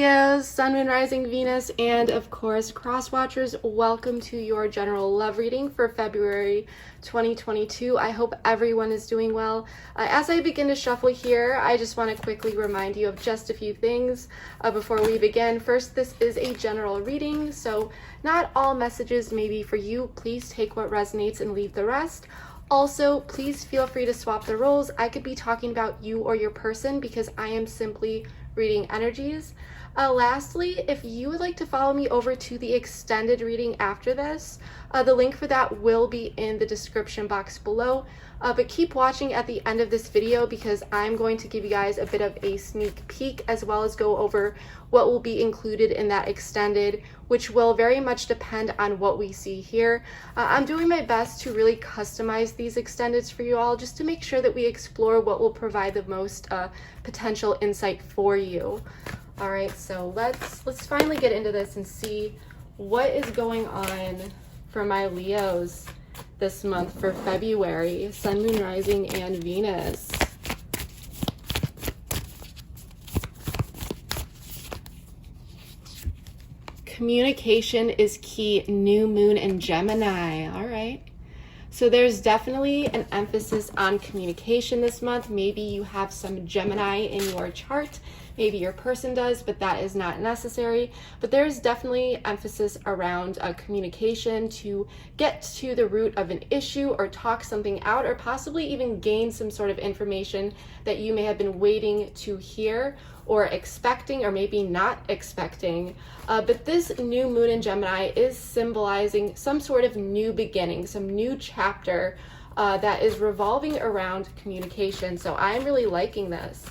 Leos, Sun, Moon, Rising, Venus, and of course, cross watchers, welcome to your general love reading for February 2022. I hope everyone is doing well. As I begin to shuffle here, I just want to quickly remind you of just a few things before we begin. First, this is a general reading, so not all messages may be for you. Please take what resonates and leave the rest. Also, please feel free to swap the roles. I could be talking about you or your person because I am simply reading energies. Lastly, if you would like to follow me over to the extended reading after this, the link for that will be in the description box below. But keep watching at the end of this video because I'm going to give you guys a bit of a sneak peek as well as go over what will be included in that extended, which will very much depend on what we see here. I'm doing my best to really customize these extendeds for you all just to make sure that we explore what will provide the most potential insight for you. All right, so let's finally get into this and see what is going on for my Leos this month for February, Sun, Moon, Rising, and Venus. Communication is key, new moon in Gemini. All right. So there's definitely an emphasis on communication this month. Maybe you have some Gemini in your chart. Maybe your person does, but that is not necessary. But there's definitely emphasis around communication to get to the root of an issue or talk something out or possibly even gain some sort of information that you may have been waiting to hear or expecting or maybe not expecting. But this new moon in Gemini is symbolizing some sort of new beginning, some new chapter that is revolving around communication. So I'm really liking this.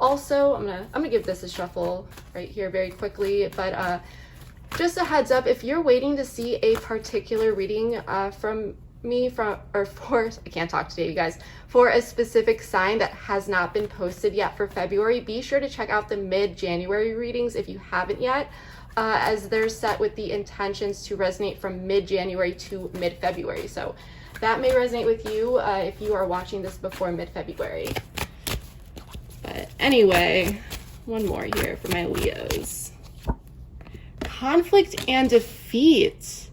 Also, I'm gonna give this a shuffle right here very quickly, but just a heads up, if you're waiting to see a particular reading from me I can't talk today, you guys, for a specific sign that has not been posted yet for February, be sure to check out the mid-January readings if you haven't yet, as they're set with the intentions to resonate from mid-January to mid-February. So that may resonate with you if you are watching this before mid-February. But anyway, one more here for my Leos. Conflict and defeat.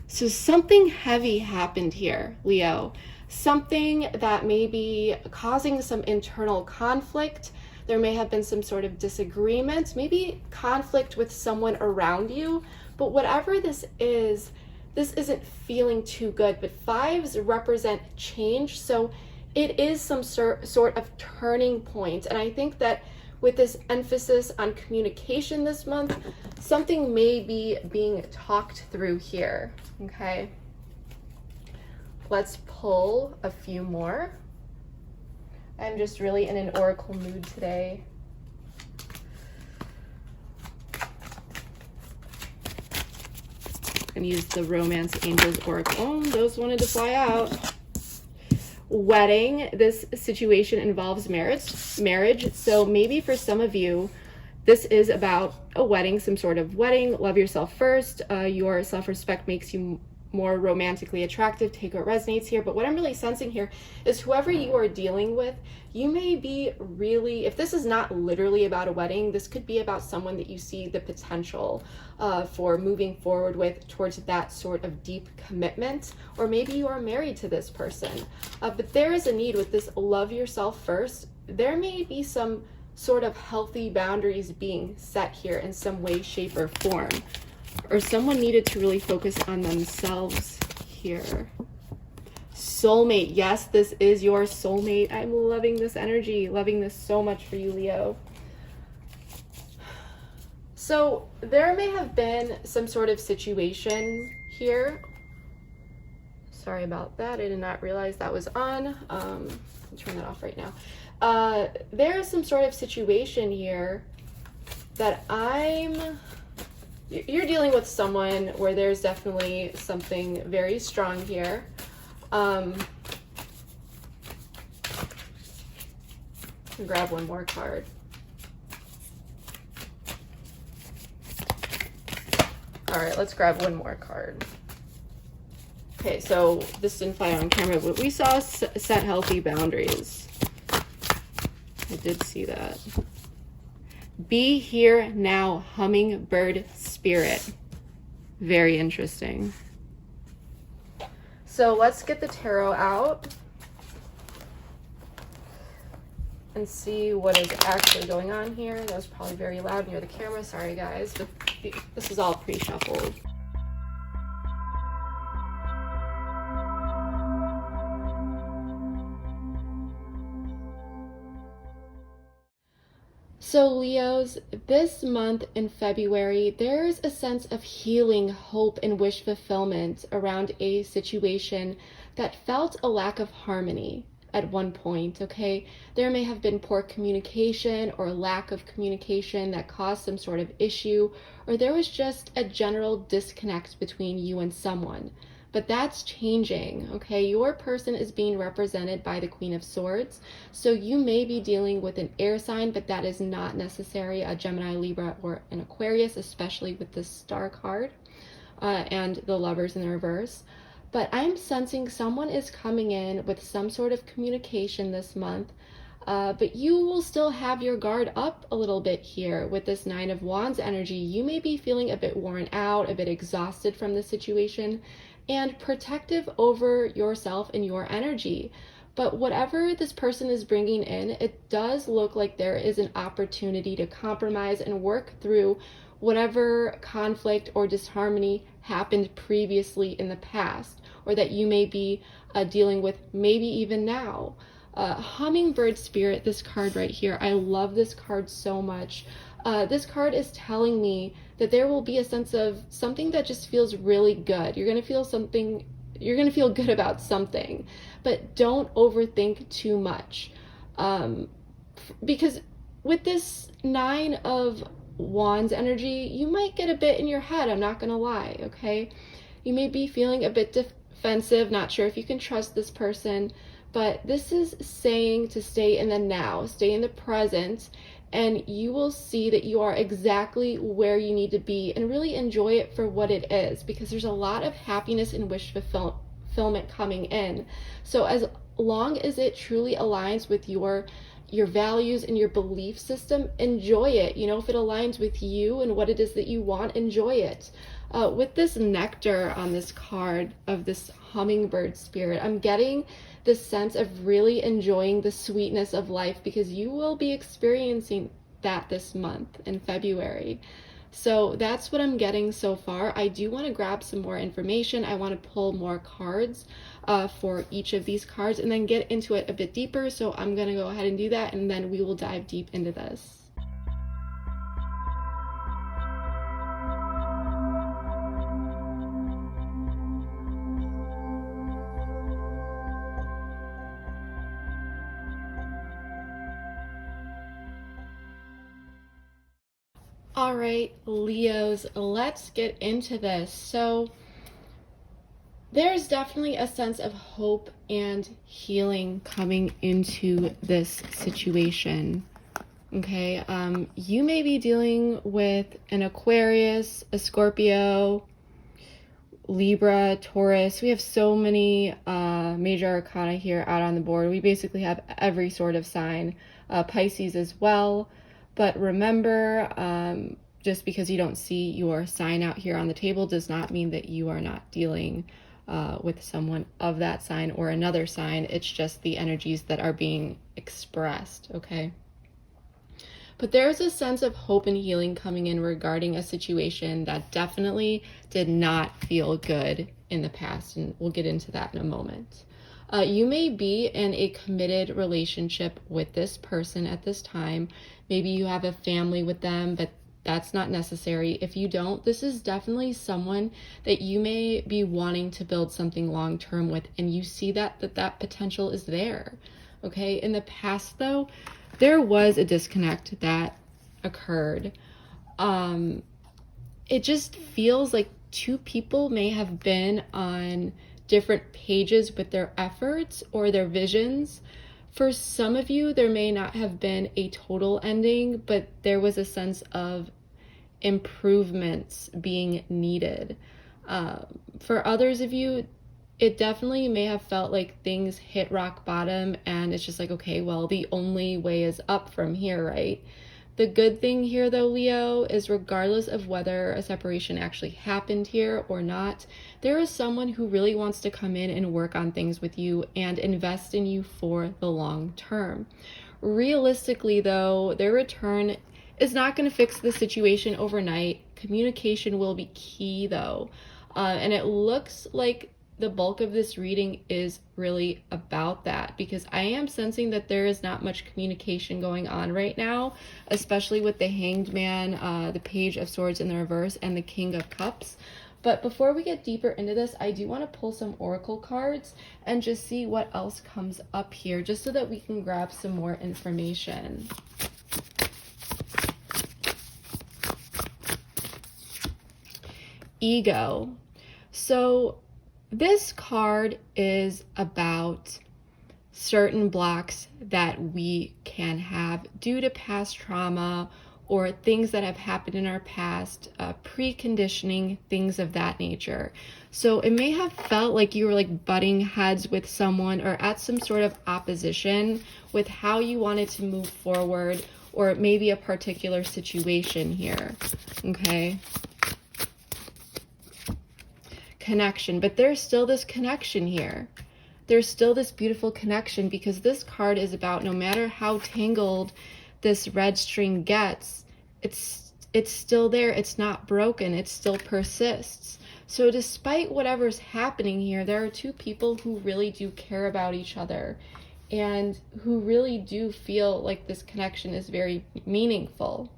So something heavy happened here, Leo. Something that may be causing some internal conflict. There may have been some sort of disagreement, maybe conflict with someone around you. But whatever this isn't feeling too good. But fives represent change. So it is some sort of turning point. And I think that with this emphasis on communication this month, something may be being talked through here, okay? Let's pull a few more. I'm just really in an oracle mood today. I'm gonna use the Romance Angels Oracle. Oh, those wanted to fly out. Wedding, this situation involves marriage. So maybe for some of you, this is about a wedding, some sort of wedding. Love yourself first. Your self-respect makes you more romantically attractive. Take what resonates here. But what I'm really sensing here is whoever you are dealing with, you may be really, if this is not literally about a wedding, this could be about someone that you see the potential for moving forward with towards that sort of deep commitment. Or maybe you are married to this person. But there is a need with this love yourself first. There may be some sort of healthy boundaries being set here in some way, shape, or form. Or someone needed to really focus on themselves here. Soulmate. Yes, this is your soulmate. I'm loving this energy, loving this so much for you, Leo. So there may have been some sort of situation here. Sorry about that. I did not realize that was on. I'll turn that off right now. There is some sort of situation here that you're dealing with someone where there's definitely something very strong here. Grab one more card. All right, let's grab one more card. Okay, so this didn't fly on camera, but we saw set healthy boundaries. I did see that. Be here now, hummingbird spirit. Very interesting. So let's get the tarot out and see what is actually going on here. That was probably very loud near the camera. Sorry guys, but this is all pre-shuffled. So Leos, this month in February, there's a sense of healing, hope, and wish fulfillment around a situation that felt a lack of harmony at one point, okay? There may have been poor communication or lack of communication that caused some sort of issue, or there was just a general disconnect between you and someone. But that's changing, okay? Your person is being represented by the Queen of Swords. So you may be dealing with an air sign, but that is not necessary, a Gemini, Libra, or an Aquarius, especially with the Star card and the Lovers in the reverse. But I'm sensing someone is coming in with some sort of communication this month, but you will still have your guard up a little bit here with this Nine of Wands energy. You may be feeling a bit worn out, a bit exhausted from the situation, and protective over yourself and your energy. But whatever this person is bringing in, it does look like there is an opportunity to compromise and work through whatever conflict or disharmony happened previously in the past, or that you may be dealing with maybe even now. Hummingbird spirit, this card right here, I love this card so much. This card is telling me that there will be a sense of something that just feels really good. You're going to feel something, you're going to feel good about something, but don't overthink too much. Because with this Nine of Wands energy, you might get a bit in your head, I'm not going to lie, okay? You may be feeling a bit defensive, not sure if you can trust this person, but this is saying to stay in the now, stay in the present, and you will see that you are exactly where you need to be and really enjoy it for what it is, because there's a lot of happiness and wish fulfillment coming in. So as long as it truly aligns with your values and your belief system, enjoy it. You know, if it aligns with you and what it is that you want, enjoy it. With this nectar on this card of this hummingbird spirit, I'm getting the sense of really enjoying the sweetness of life, because you will be experiencing that this month in February. So that's what I'm getting so far. I do want to grab some more information. I want to pull more cards for each of these cards and then get into it a bit deeper. So I'm going to go ahead and do that, and then we will dive deep into this. All right, Leos, let's get into this. So there's definitely a sense of hope and healing coming into this situation. Okay, you may be dealing with an Aquarius, a Scorpio, Libra, Taurus. We have so many major arcana here out on the board. We basically have every sort of sign, Pisces as well. But remember, just because you don't see your sign out here on the table does not mean that you are not dealing with someone of that sign or another sign. It's just the energies that are being expressed, okay? But there's a sense of hope and healing coming in regarding a situation that definitely did not feel good in the past, and we'll get into that in a moment. You may be in a committed relationship with this person at this time. Maybe you have a family with them, but that's not necessary. If you don't, this is definitely someone that you may be wanting to build something long-term with, and you see that potential is there. Okay, in the past though, there was a disconnect that occurred. It just feels like two people may have been on different pages with their efforts or their visions. For some of you, there may not have been a total ending, but there was a sense of improvements being needed. For others of you, it definitely may have felt like things hit rock bottom and it's just like, okay, well, the only way is up from here, right? The good thing here though, Leo, is regardless of whether a separation actually happened here or not, there is someone who really wants to come in and work on things with you and invest in you for the long term. Realistically though, their return is not going to fix the situation overnight. Communication will be key though. And it looks like the bulk of this reading is really about that, because I am sensing that there is not much communication going on right now, especially with the Hanged Man, the Page of Swords in the reverse, and the King of Cups. But before we get deeper into this, I do want to pull some oracle cards and just see what else comes up here, just so that we can grab some more information. Ego. So this card is about certain blocks that we can have due to past trauma or things that have happened in our past, preconditioning, things of that nature. So it may have felt like you were like butting heads with someone or at some sort of opposition with how you wanted to move forward, or maybe a particular situation here, okay? Connection, but there's still this connection here. There's still this beautiful connection, because this card is about no matter how tangled this red string gets, it's still there. It's not broken. It still persists. So despite whatever's happening here, there are two people who really do care about each other and who really do feel like this connection is very meaningful.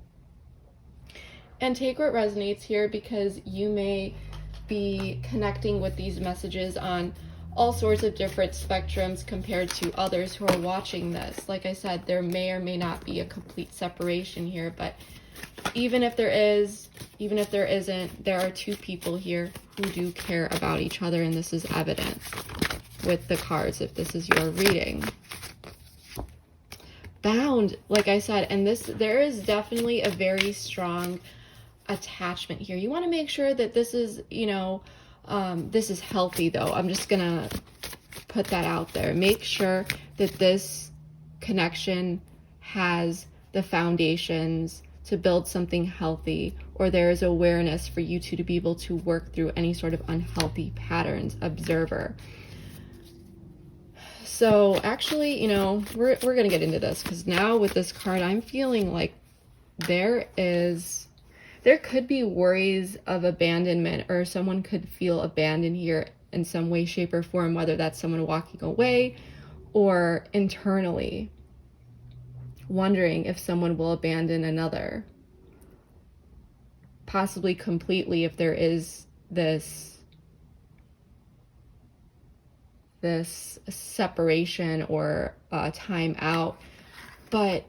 And take what resonates here, because you may be connecting with these messages on all sorts of different spectrums compared to others who are watching this. Like I said, there may or may not be a complete separation here, but even if there is, even if there isn't, there are two people here who do care about each other, and this is evident with the cards if this is your reading. Bound, like I said, and there is definitely a very strong attachment here. You want to make sure that this is, this is healthy though. I'm just gonna put that out there. Make sure that this connection has the foundations to build something healthy, or there is awareness for you two to be able to work through any sort of unhealthy patterns. Observer. So actually, we're gonna get into this, because now with this card, I'm feeling like there could be worries of abandonment, or someone could feel abandoned here in some way, shape, or form, whether that's someone walking away or internally wondering if someone will abandon another, possibly completely if there is this separation or time out. But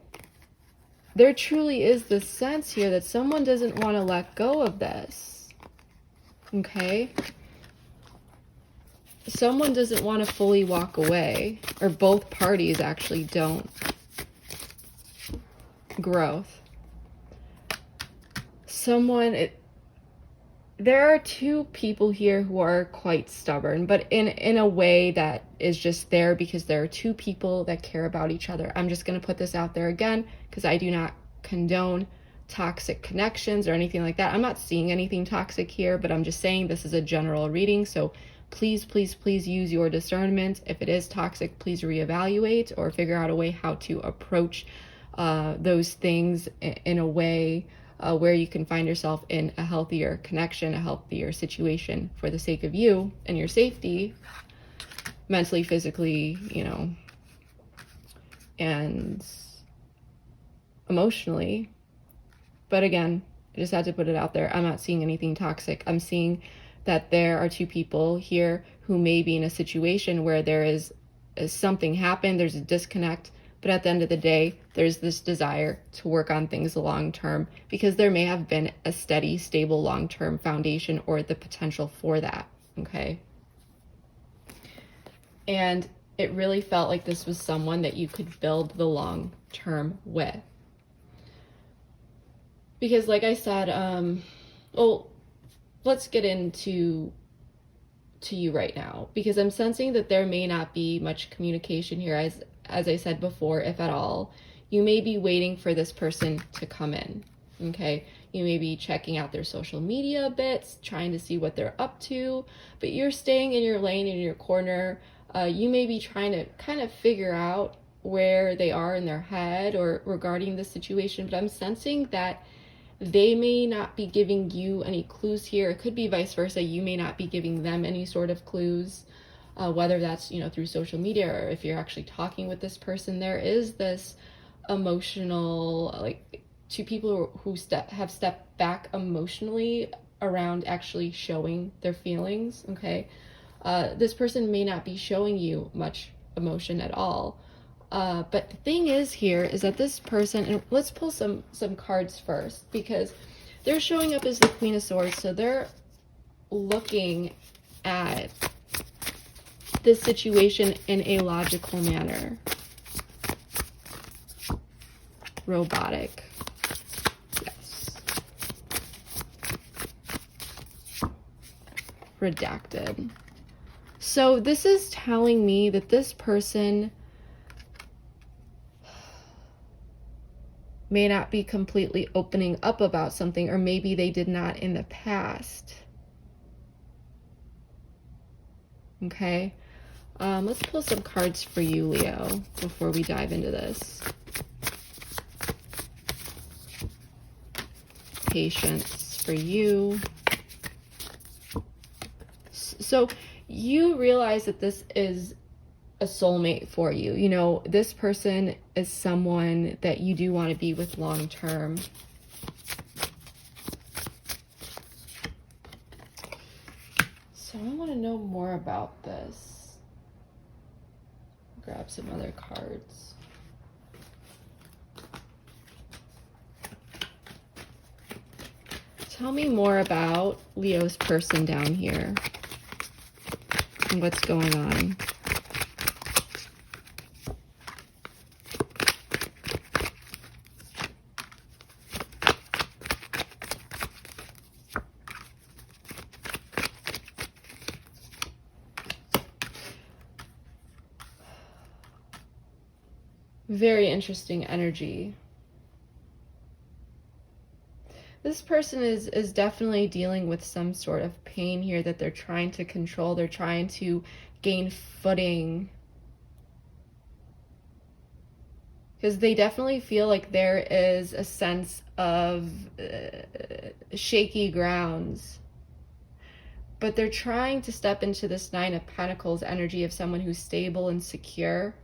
there truly is this sense here that someone doesn't want to let go of this, okay? Someone doesn't want to fully walk away, or both parties actually don't. Growth. There are two people here who are quite stubborn, but in a way that is just there because there are two people that care about each other. I'm just going to put this out there again, because I do not condone toxic connections or anything like that. I'm not seeing anything toxic here, but I'm just saying this is a general reading. So please, please, please use your discernment. If it is toxic, please reevaluate or figure out a way how to approach those things in a way where you can find yourself in a healthier connection, a healthier situation for the sake of you and your safety, mentally, physically, and emotionally. But again, I just had to put it out there. I'm not seeing anything toxic. I'm seeing that there are two people here who may be in a situation where there is something happened, there's a disconnect, but at the end of the day, there's this desire to work on things long term, because there may have been a steady, stable, long-term foundation or the potential for that, okay? And it really felt like this was someone that you could build the long term with. Because like I said, let's get into you right now, because I'm sensing that there may not be much communication here, as I said before, if at all. you may be waiting for this person to come in, okay? You may be checking out their social media a bit, trying to see what they're up to, but you're staying in your lane, in your corner. You may be trying to kind of figure out where they are in their head or regarding the situation, but I'm sensing that they may not be giving you any clues here. It could be vice versa. You may not be giving them any sort of clues, whether that's, you know, through social media or if you're actually talking with this person. There is this emotional, like, two people who have stepped back emotionally around actually showing their feelings, okay? This person may not be showing you much emotion at all. But the thing is here is that this person, and let's pull some cards first, because they're showing up as the Queen of Swords, so they're looking at this situation in a logical manner. Robotic. Yes. Redacted. So this is telling me that this person may not be completely opening up about something, or maybe they did not in the past. Okay, let's pull some cards for you, Leo, before we dive into this. Patience for you. So you realize that this is a soulmate for you. You know, this person is someone that you do want to be with long term. So I want to know more about this. Grab some other cards. Tell me more about Leo's person down here and what's going on. Very interesting energy. This person is definitely dealing with some sort of pain here that they're trying to control. They're trying to gain footing. Because they definitely feel like there is a sense of shaky grounds. But they're trying to step into this Nine of Pentacles energy of someone who's stable and secure.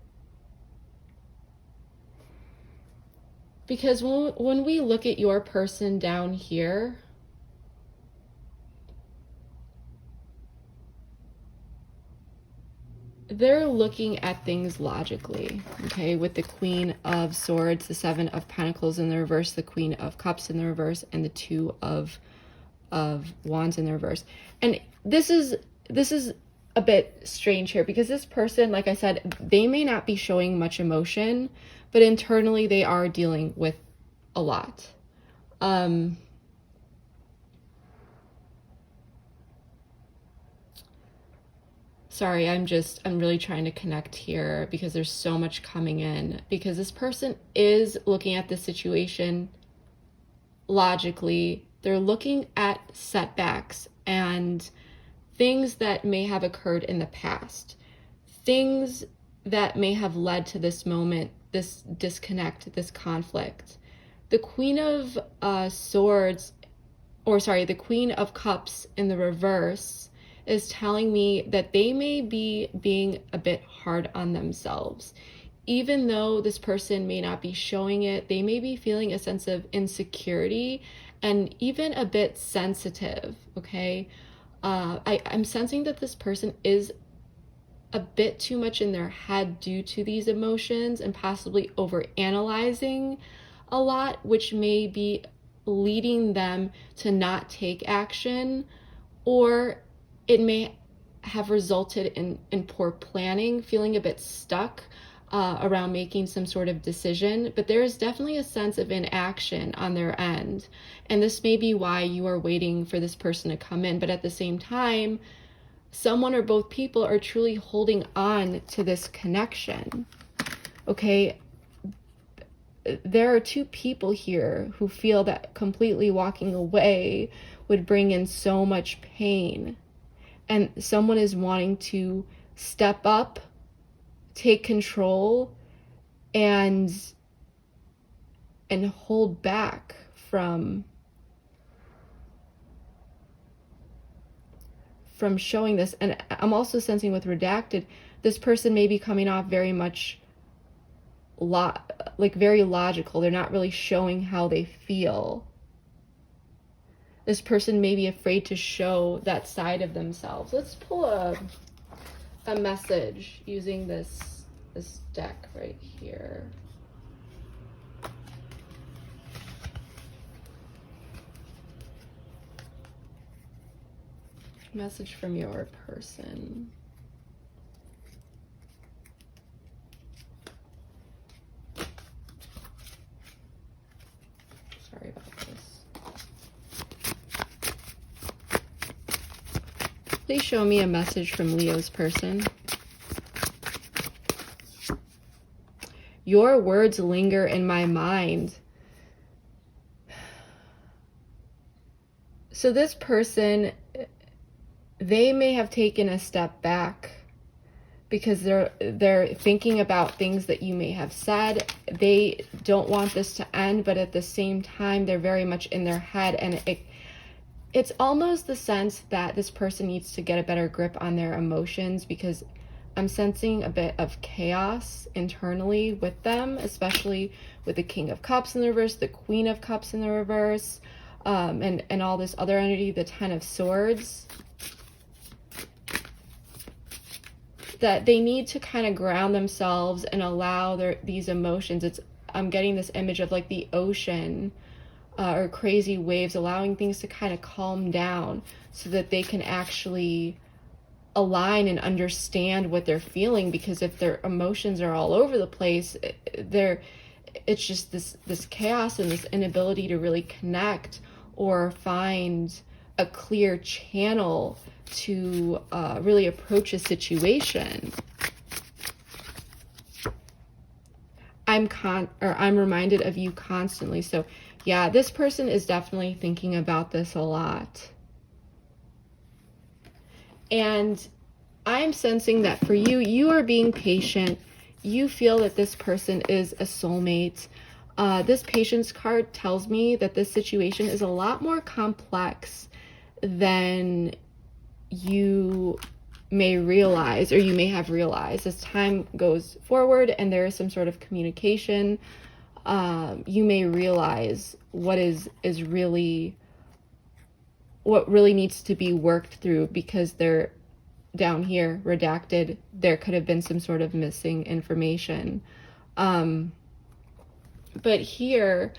Because when we look at your person down here, they're looking at things logically, okay? With the Queen of Swords, the Seven of Pentacles in the reverse, the Queen of Cups in the reverse, and the Two of Wands in the reverse. And this is a bit strange here, because this person, like I said, they may not be showing much emotion, but internally they are dealing with a lot. Sorry, I'm really trying to connect here because there's so much coming in, because this person is looking at the situation logically. They're looking at setbacks and things that may have occurred in the past, things that may have led to this moment, this disconnect, this conflict. The Queen of Swords, or sorry, the Queen of Cups in the reverse is telling me that they may be being a bit hard on themselves. Even though this person may not be showing it, they may be feeling a sense of insecurity and even a bit sensitive, okay? I'm sensing that this person is a bit too much in their head due to these emotions and possibly overanalyzing a lot, which may be leading them to not take action, or it may have resulted in poor planning, feeling a bit stuck around making some sort of decision. But there is definitely a sense of inaction on their end. And this may be why you are waiting for this person to come in. But at the same time, someone or both people are truly holding on to this connection. Okay, there are two people here who feel that completely walking away would bring in so much pain. And someone is wanting to step up, take control, and hold back from showing this. And I'm also sensing with redacted, this person may be coming off very much very logical. They're not really showing how they feel. This person may be afraid to show that side of themselves. Let's pull a message using this deck right here. Message from your person. Sorry about this. Please show me a message from Leo's person. Your words linger in my mind. So this person, they may have taken a step back because they're thinking about things that you may have said. They don't want this to end, but at the same time, they're very much in their head, and it's almost the sense that this person needs to get a better grip on their emotions, because I'm sensing a bit of chaos internally with them, especially with the King of Cups in the reverse, the Queen of Cups in the reverse, and all this other energy, the Ten of Swords. That they need to kind of ground themselves and allow these emotions. I'm getting this image of like the ocean or crazy waves, allowing things to kind of calm down so that they can actually align and understand what they're feeling. Because if their emotions are all over the place, it's just this chaos and this inability to really connect or find a clear channel to really approach a situation. I'm reminded of you constantly. So yeah, this person is definitely thinking about this a lot. And I'm sensing that for you, you are being patient. You feel that this person is a soulmate. This patience card tells me that this situation is a lot more complex than you may realize, or you may have realized. As time goes forward and there is some sort of communication, you may realize what really needs to be worked through, because they're down here redacted. There could have been some sort of missing information. But here,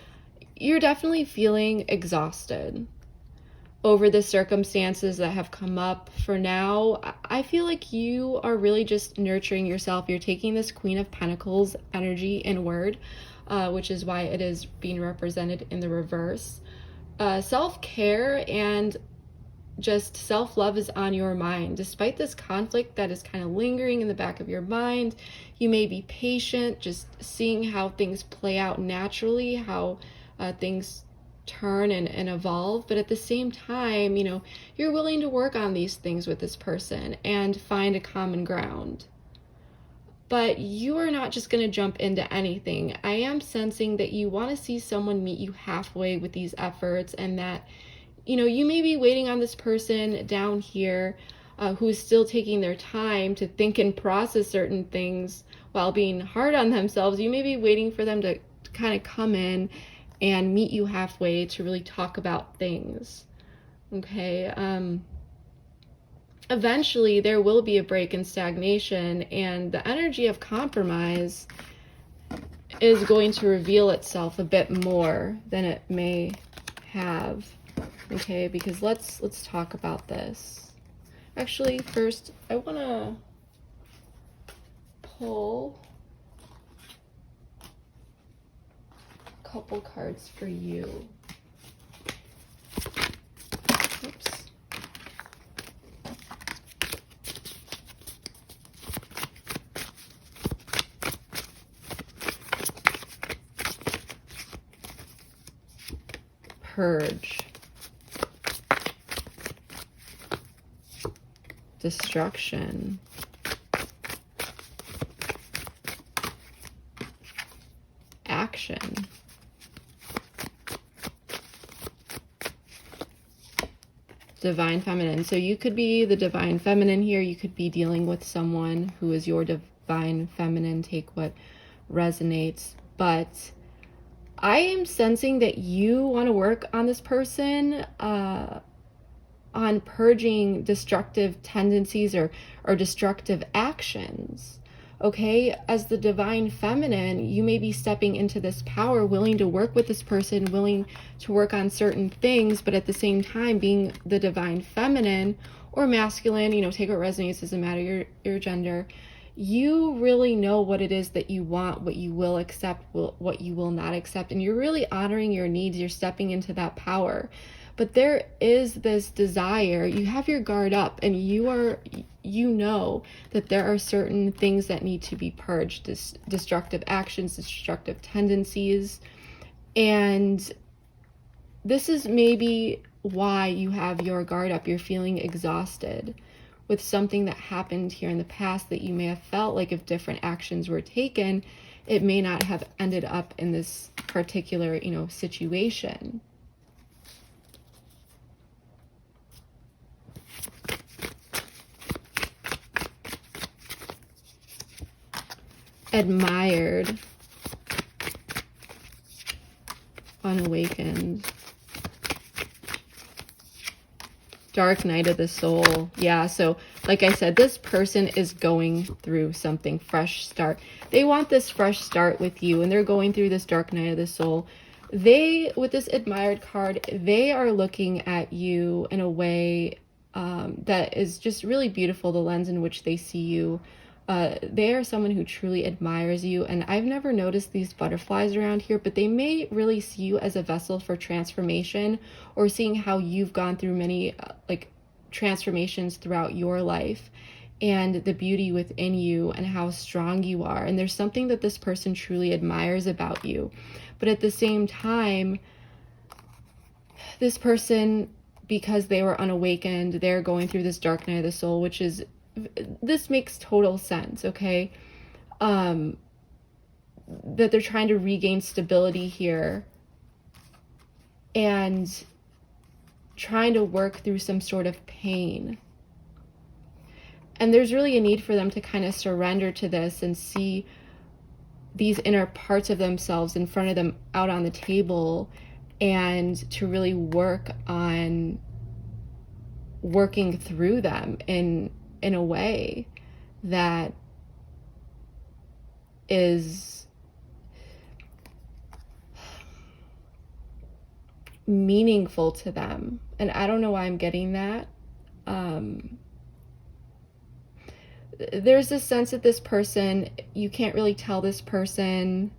you're definitely feeling exhausted over the circumstances that have come up. For now, I feel like you are really just nurturing yourself. You're taking this Queen of Pentacles energy inward, which is why it is being represented in the reverse. Self-care and just self-love is on your mind. Despite this conflict that is kind of lingering in the back of your mind, you may be patient, just seeing how things play out naturally, how things turn and evolve. But at the same time, you're willing to work on these things with this person and find a common ground. But you are not just going to jump into anything. I am sensing that you want to see someone meet you halfway with these efforts, and that you may be waiting on this person down here who is still taking their time to think and process certain things while being hard on themselves. You may be waiting for them to kind of come in and meet you halfway to really talk about things. Okay. Eventually there will be a break in stagnation, and the energy of compromise is going to reveal itself a bit more than it may have. Okay, because let's talk about this. Actually, first I want to pull a couple cards for you. Oops. destruction. Action. Divine feminine. So you could be the divine feminine here. You could be dealing with someone who is your divine feminine. Take what resonates. But I am sensing that you want to work on this person, on purging destructive tendencies or destructive actions. Okay, as the divine feminine, you may be stepping into this power, willing to work with this person, willing to work on certain things, but at the same time being the divine feminine or masculine, you know, take what resonates, doesn't matter your gender. You really know what it is that you want, what you will accept, what you will not accept, and you're really honoring your needs. You're stepping into that power. But there is this desire, you have your guard up, and you know that there are certain things that need to be purged, destructive actions, destructive tendencies. And this is maybe why you have your guard up. You're feeling exhausted with something that happened here in the past that you may have felt like if different actions were taken, it may not have ended up in this particular, you know, situation. Admired, unawakened, dark night of the soul. Yeah, so like I said, this person is going through something, fresh start. They want this fresh start with you, and they're going through this dark night of the soul. They, with this admired card, they are looking at you in a way that is just really beautiful, the lens in which they see you. They are someone who truly admires you, and I've never noticed these butterflies around here, but they may really see you as a vessel for transformation, or seeing how you've gone through many like transformations throughout your life and the beauty within you and how strong you are. And there's something that this person truly admires about you. But at the same time, this person, because they were unawakened, they're going through this dark night of the soul, which is, this makes total sense, okay? That they're trying to regain stability here and trying to work through some sort of pain. And there's really a need for them to kind of surrender to this and see these inner parts of themselves in front of them out on the table, and to really work on working through them in a way that is meaningful to them. And I don't know why I'm getting that. There's this sense that this person, you can't really tell this person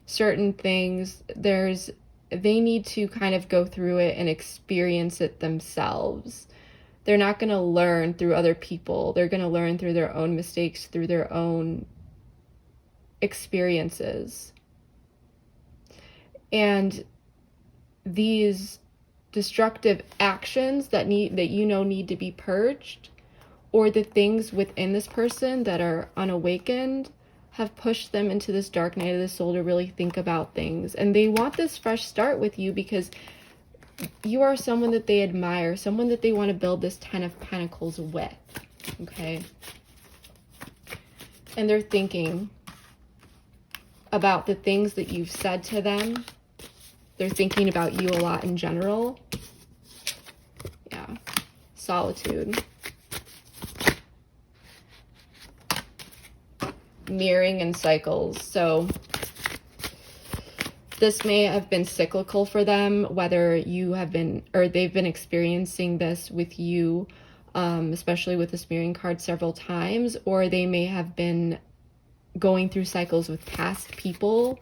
certain things. They need to kind of go through it and experience it themselves. They're not going to learn through other people. They're going to learn through their own mistakes, through their own experiences. And these destructive actions that need to be purged, or the things within this person that are unawakened, have pushed them into this dark night of the soul to really think about things. And they want this fresh start with you because you are someone that they admire, someone that they want to build this 10 of Pentacles with, okay? And they're thinking about the things that you've said to them. They're thinking about you a lot in general. Yeah. Solitude. Mirroring and cycles. So this may have been cyclical for them, whether you have been, or they've been experiencing this with you, especially with this mirroring card several times, or they may have been going through cycles with past people,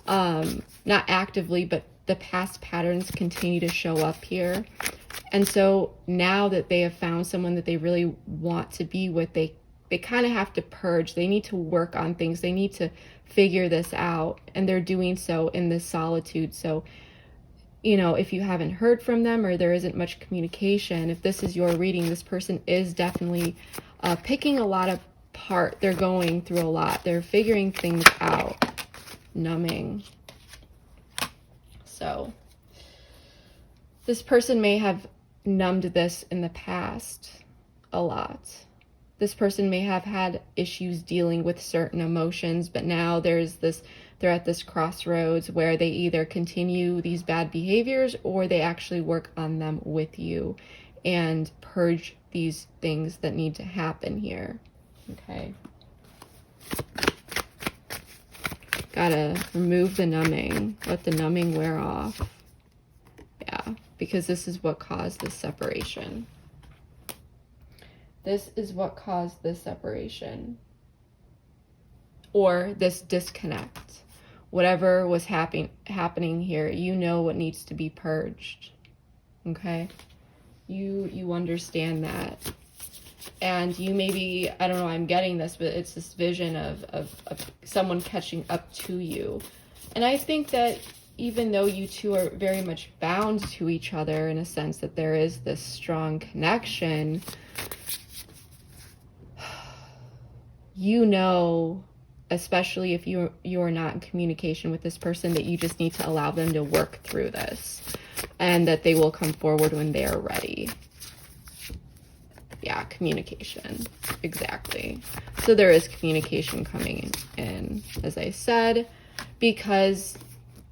not actively, but the past patterns continue to show up here. And so now that they have found someone that they really want to be with, they kind of have to purge. They need to work on things. They need to figure this out. And they're doing so in this solitude. So you know, if you haven't heard from them or there isn't much communication, if this is your reading, this person is definitely picking a lot apart. They're going through a lot. They're figuring things out. Numbing. So this person may have numbed this in the past a lot. This person may have had issues dealing with certain emotions, but now they're at this crossroads where they either continue these bad behaviors or they actually work on them with you and purge these things that need to happen here. Okay. Gotta remove the numbing. Let the numbing wear off. Yeah, because this is what caused this separation. This is what caused this separation. Or this disconnect. Whatever was happening here, you know what needs to be purged. Okay? You understand that. And you maybe, I don't know, I'm getting this, but it's this vision of someone catching up to you. And I think that even though you two are very much bound to each other in a sense that there is this strong connection, you know, especially if you're not in communication with this person, that you just need to allow them to work through this and that they will come forward when they are ready. Yeah, communication. Exactly. So there is communication coming in, as I said, because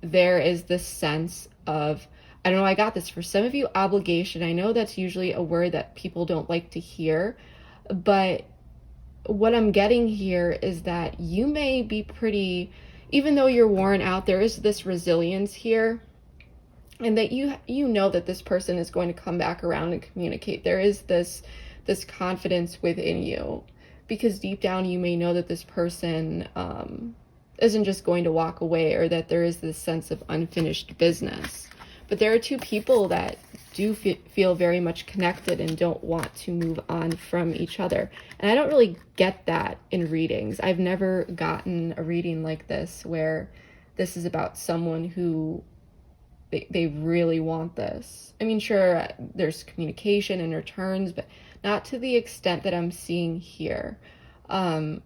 there is this sense of, I don't know, I got this for some of you, obligation. I know that's usually a word that people don't like to hear, but what I'm getting here is that you may be pretty, even though you're worn out, there is this resilience here, and that you know that this person is going to come back around and communicate. There is this confidence within you, because deep down you may know that this person isn't just going to walk away, or that there is this sense of unfinished business. But there are two people that do feel very much connected and don't want to move on from each other. And I don't really get that in readings. I've never gotten a reading like this where this is about someone who they really want this. I mean, sure, there's communication and returns, but not to the extent that I'm seeing here. And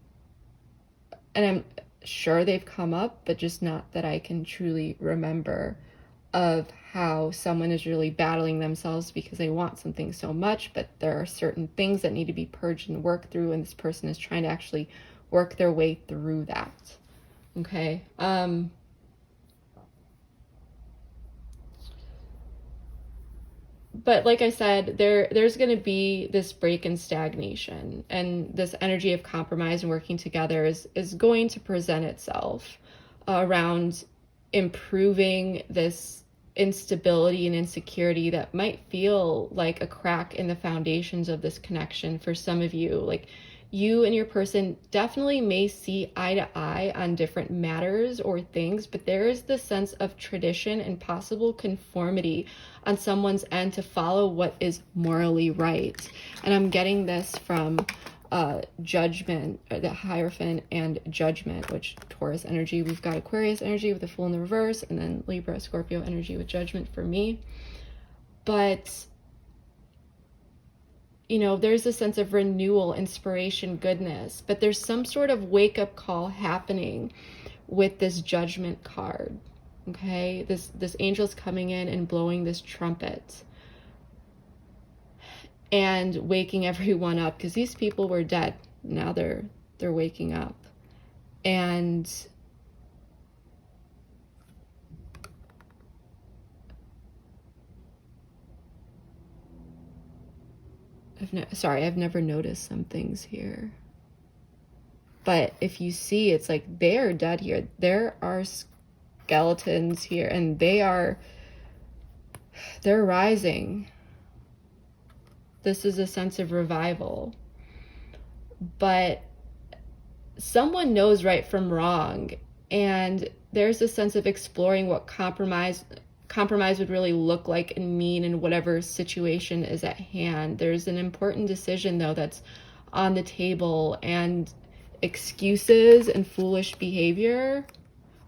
I'm sure they've come up, but just not that I can truly remember, of how someone is really battling themselves because they want something so much, but there are certain things that need to be purged and worked through, and this person is trying to actually work their way through that. Okay. But like I said, there's going to be this break in stagnation, and this energy of compromise and working together is going to present itself around improving this instability and insecurity that might feel like a crack in the foundations of this connection for some of you. Like, you and your person definitely may see eye to eye on different matters or things, but there is this sense of tradition and possible conformity on someone's end to follow what is morally right. And I'm getting this from judgment, the Hierophant, and judgment, which Taurus energy. We've got Aquarius energy with the Fool in the reverse, and then Libra, Scorpio energy with judgment for me. But you know, there's a sense of renewal, inspiration, goodness, but there's some sort of wake-up call happening with this judgment card. Okay, this angel's coming in and blowing this trumpet and waking everyone up, because these people were dead. Now they're waking up. And I've never noticed some things here. But if you see, it's like they are dead here. There are skeletons here, and they're rising. This is a sense of revival. But someone knows right from wrong, and there's a sense of exploring what compromise would really look like and mean in whatever situation is at hand. There's an important decision, though, that's on the table, and excuses and foolish behavior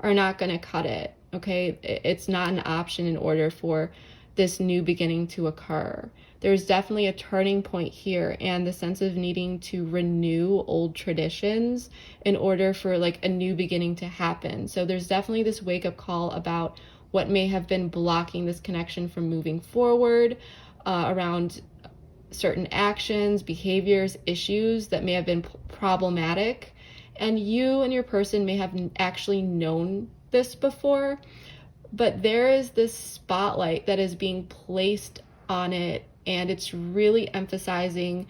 are not going to cut it. okay? It's not an option in order for this new beginning to occur. There's definitely a turning point here, and the sense of needing to renew old traditions in order for like a new beginning to happen. So there's definitely this wake-up call about what may have been blocking this connection from moving forward, around certain actions, behaviors, issues that may have been problematic. And you and your person may have actually known this before, but there is this spotlight that is being placed on it, and it's really emphasizing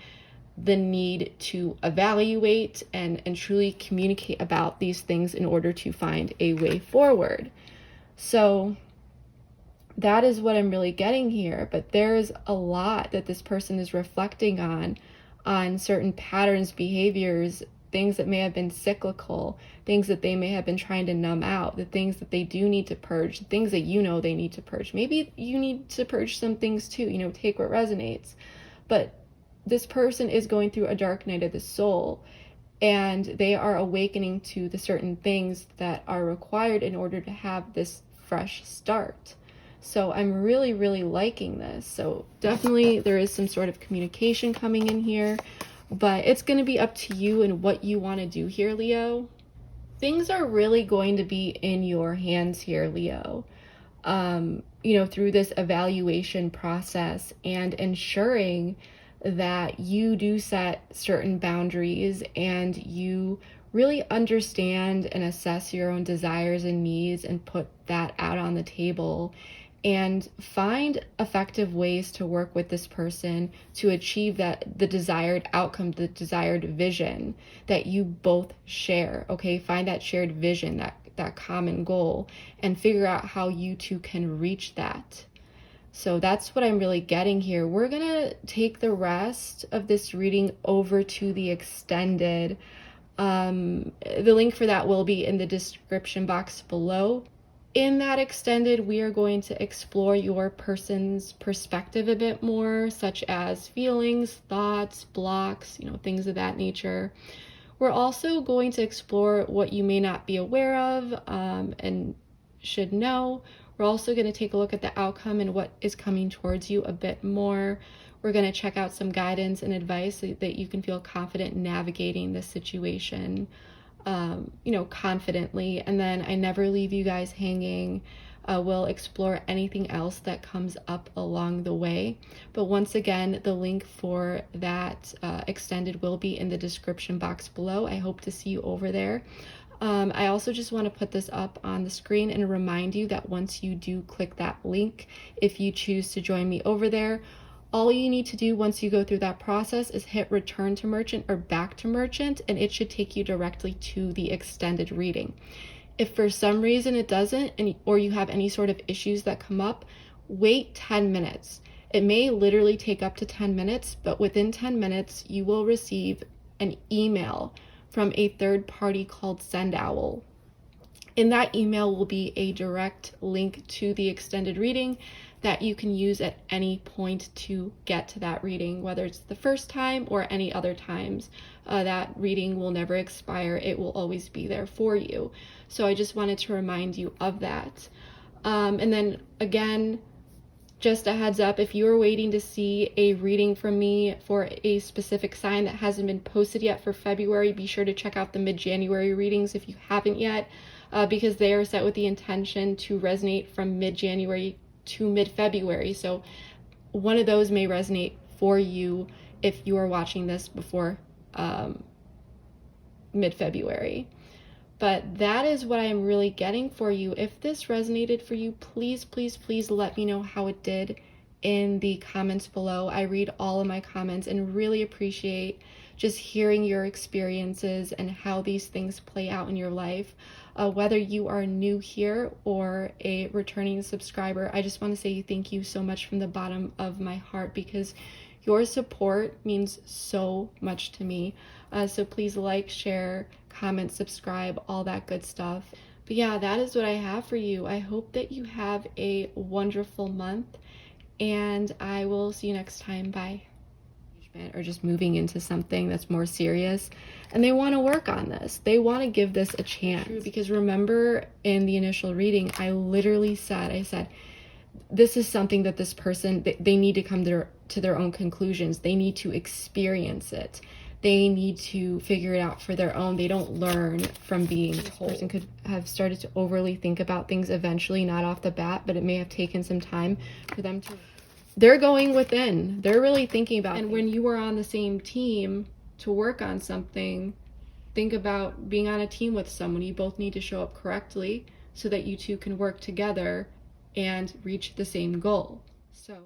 the need to evaluate and truly communicate about these things in order to find a way forward. So that is what I'm really getting here, but there's a lot that this person is reflecting on certain patterns, behaviors, things that may have been cyclical, things that they may have been trying to numb out, the things that they do need to purge, the things that you know they need to purge. Maybe you need to purge some things too, you know, take what resonates. But this person is going through a dark night of the soul, and they are awakening to the certain things that are required in order to have this fresh start. So I'm really, really liking this. So definitely there is some sort of communication coming in here, but it's going to be up to you and what you want to do here, Leo. Things are really going to be in your hands here, Leo. You know, through this evaluation process and ensuring that you do set certain boundaries and you really understand and assess your own desires and needs and put that out on the table and find effective ways to work with this person to achieve the desired outcome, the desired vision that you both share, okay? Find that shared vision, that common goal, and figure out how you two can reach that. So that's what I'm really getting here. We're gonna take the rest of this reading over to the extended. The link for that will be in the description box below. In that extended, we are going to explore your person's perspective a bit more, such as feelings, thoughts, blocks, you know, things of that nature. We're also going to explore what you may not be aware of and should know. We're also going to take a look at the outcome and what is coming towards you a bit more. We're going to check out some guidance and advice so that you can feel confident navigating this situation, you know, confidently. And then I never leave you guys hanging. We'll explore anything else that comes up along the way. But once again, the link for that extended will be in the description box below. I hope to see you over there. I also just want to put this up on the screen and remind you that once you do click that link, if you choose to join me over there, all you need to do once you go through that process is hit return to merchant or back to merchant, and it should take you directly to the extended reading. If for some reason it doesn't, or you have any sort of issues that come up, wait 10 minutes. It may literally take up to 10 minutes, but within 10 minutes, you will receive an email from a third party called SendOwl. In that email will be a direct link to the extended reading that you can use at any point to get to that reading, whether it's the first time or any other times. That reading will never expire. It will always be there for you. So I just wanted to remind you of that. And then again, just a heads up, if you're waiting to see a reading from me for a specific sign that hasn't been posted yet for February, be sure to check out the mid-January readings if you haven't yet, because they are set with the intention to resonate from mid-January to mid-February. So one of those may resonate for you if you are watching this before mid-February. But that is what I'm really getting for you. If this resonated for you, please, please, please let me know how it did in the comments below. I read all of my comments and really appreciate just hearing your experiences and how these things play out in your life. Whether you are new here or a returning subscriber, I just want to say thank you so much from the bottom of my heart, because your support means so much to me. So please like, share, comment, subscribe, all that good stuff. But yeah, that is what I have for you. I hope that you have a wonderful month, and I will see you next time. Bye. or just moving into something that's more serious, and they want to work on this. They want to give this a chance. Because remember in the initial reading, I literally said, this is something that this person, they need to come to their own conclusions. They need to experience it. They need to figure it out for their own. They don't learn from being told. This person could have started to overly think about things eventually, not off the bat, but it may have taken some time for them to... They're going within. They're really thinking about it. And when you are on the same team to work on something, think about being on a team with someone. You both need to show up correctly so that you two can work together and reach the same goal. So